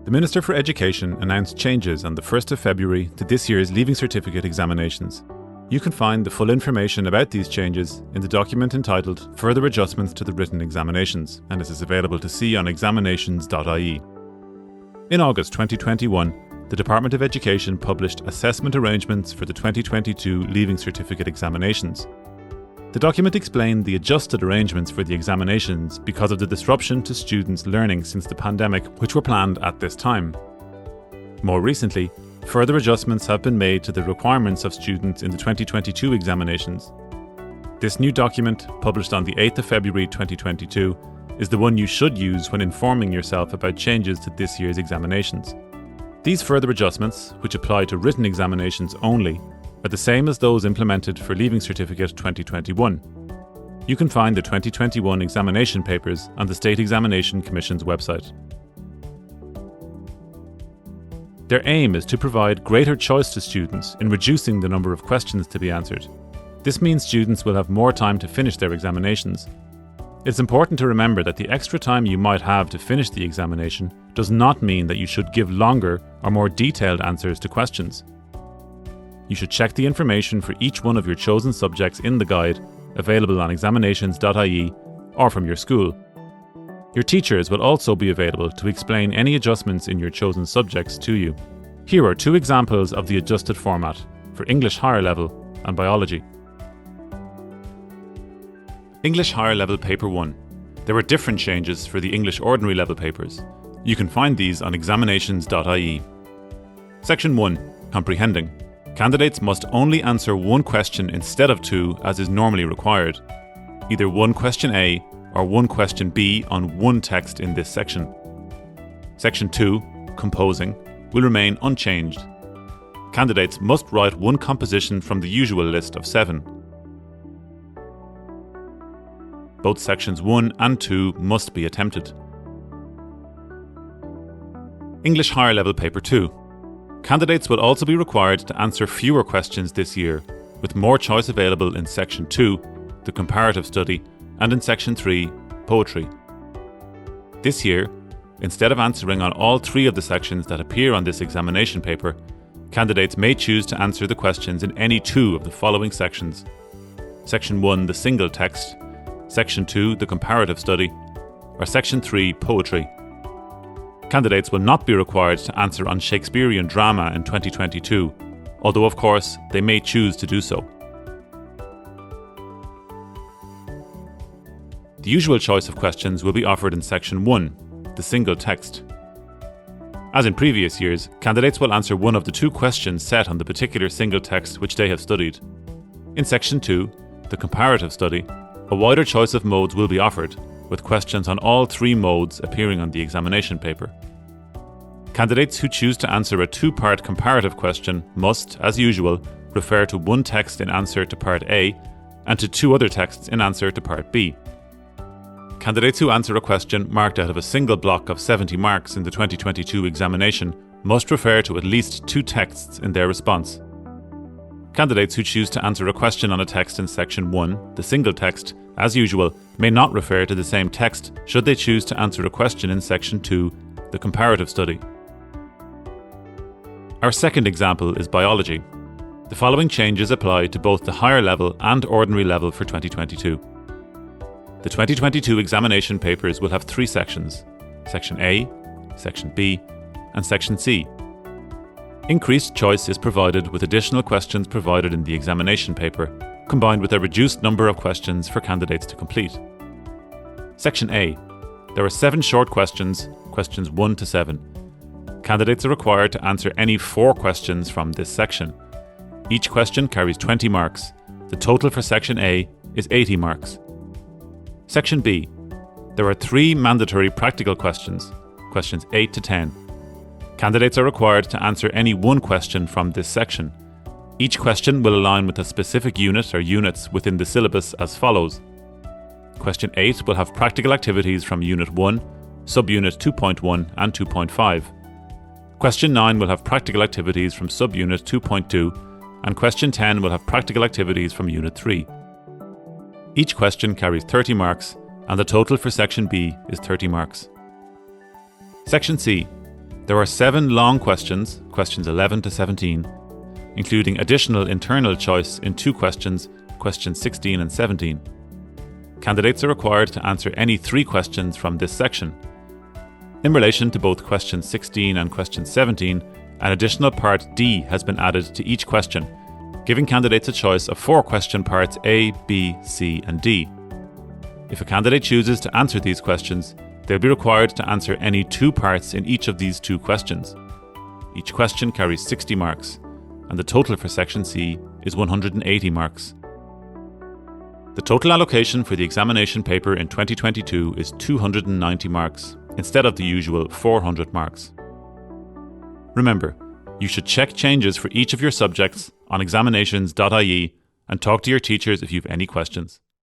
The Minister for Education announced changes on the 1st of February to this year's Leaving Certificate examinations. You can find the full information about these changes in the document entitled Further Adjustments to the Written Examinations, and this is available to see on examinations.ie. In August 2021, the Department of Education published assessment arrangements for the 2022 Leaving Certificate examinations. The document explained the adjusted arrangements for the examinations because of the disruption to students' learning since the pandemic, which were planned at this time. More recently, further adjustments have been made to the requirements of students in the 2022 examinations. This new document, published on the 8th of February 2022, is the one you should use when informing yourself about changes to this year's examinations. These further adjustments, which apply to written examinations only, are the same as those implemented for Leaving Certificate 2021. You can find the 2021 examination papers on the State Examination Commission's website. Their aim is to provide greater choice to students in reducing the number of questions to be answered. This means students will have more time to finish their examinations. It's important to remember that the extra time you might have to finish the examination does not mean that you should give longer or more detailed answers to questions. You should check the information for each one of your chosen subjects in the guide, available on examinations.ie or from your school. Your teachers will also be available to explain any adjustments in your chosen subjects to you. Here are two examples of the adjusted format for English Higher Level and Biology. English Higher Level Paper 1. There are different changes for the English Ordinary Level papers. You can find these on examinations.ie. Section 1. Comprehending. Candidates must only answer one question instead of two, as is normally required. Either one question A or one question B on one text in this section. Section 2, Composing, will remain unchanged. Candidates must write one composition from the usual list of 7. Both sections 1 and 2 must be attempted. English Higher Level Paper 2. Candidates will also be required to answer fewer questions this year, with more choice available in Section 2, the Comparative Study, and in Section 3, Poetry. This year, instead of answering on all 3 of the sections that appear on this examination paper, candidates may choose to answer the questions in any 2 of the following sections. Section 1, the Single Text, Section 2, the Comparative Study, or Section 3, Poetry. Candidates will not be required to answer on Shakespearean drama in 2022, although of course they may choose to do so. The usual choice of questions will be offered in Section 1, the Single Text. As in previous years, candidates will answer one of the 2 questions set on the particular single text which they have studied. In Section 2, the Comparative Study, a wider choice of modes will be offered, with questions on all 3 modes appearing on the examination paper. Candidates who choose to answer a 2-part comparative question must, as usual, refer to one text in answer to Part A and to 2 other texts in answer to Part B. Candidates who answer a question marked out of a single block of 70 marks in the 2022 examination must refer to at least 2 texts in their response. Candidates who choose to answer a question on a text in Section 1, the Single Text, as usual, may not refer to the same text should they choose to answer a question in Section 2, the Comparative Study. Our second example is Biology. The following changes apply to both the Higher Level and Ordinary Level for 2022. The 2022 examination papers will have 3 sections: Section A, Section B, and Section C. Increased choice is provided with additional questions provided in the examination paper, combined with a reduced number of questions for candidates to complete. Section A. There are 7 short questions, questions 1 to 7. Candidates are required to answer any 4 questions from this section. Each question carries 20 marks. The total for Section A is 80 marks. Section B. There are 3 mandatory practical questions, questions 8 to 10. Candidates are required to answer any 1 question from this section. Each question will align with a specific unit or units within the syllabus as follows. Question 8 will have practical activities from Unit 1, Subunit 2.1 and 2.5. Question 9 will have practical activities from Subunit 2.2, and Question 10 will have practical activities from Unit 3. Each question carries 30 marks, and the total for Section B is 30 marks. Section C. There are 7 long questions, questions 11 to 17, including additional internal choice in 2 questions, questions 16 and 17. Candidates are required to answer any 3 questions from this section. In relation to both question 16 and question 17, an additional part D has been added to each question, giving candidates a choice of 4 question parts A, B, C and D. If a candidate chooses to answer these questions, they'll be required to answer any 2 parts in each of these 2 questions. Each question carries 60 marks, and the total for Section C is 180 marks. The total allocation for the examination paper in 2022 is 290 marks, instead of the usual 400 marks. Remember, you should check changes for each of your subjects on examinations.ie and talk to your teachers if you have any questions.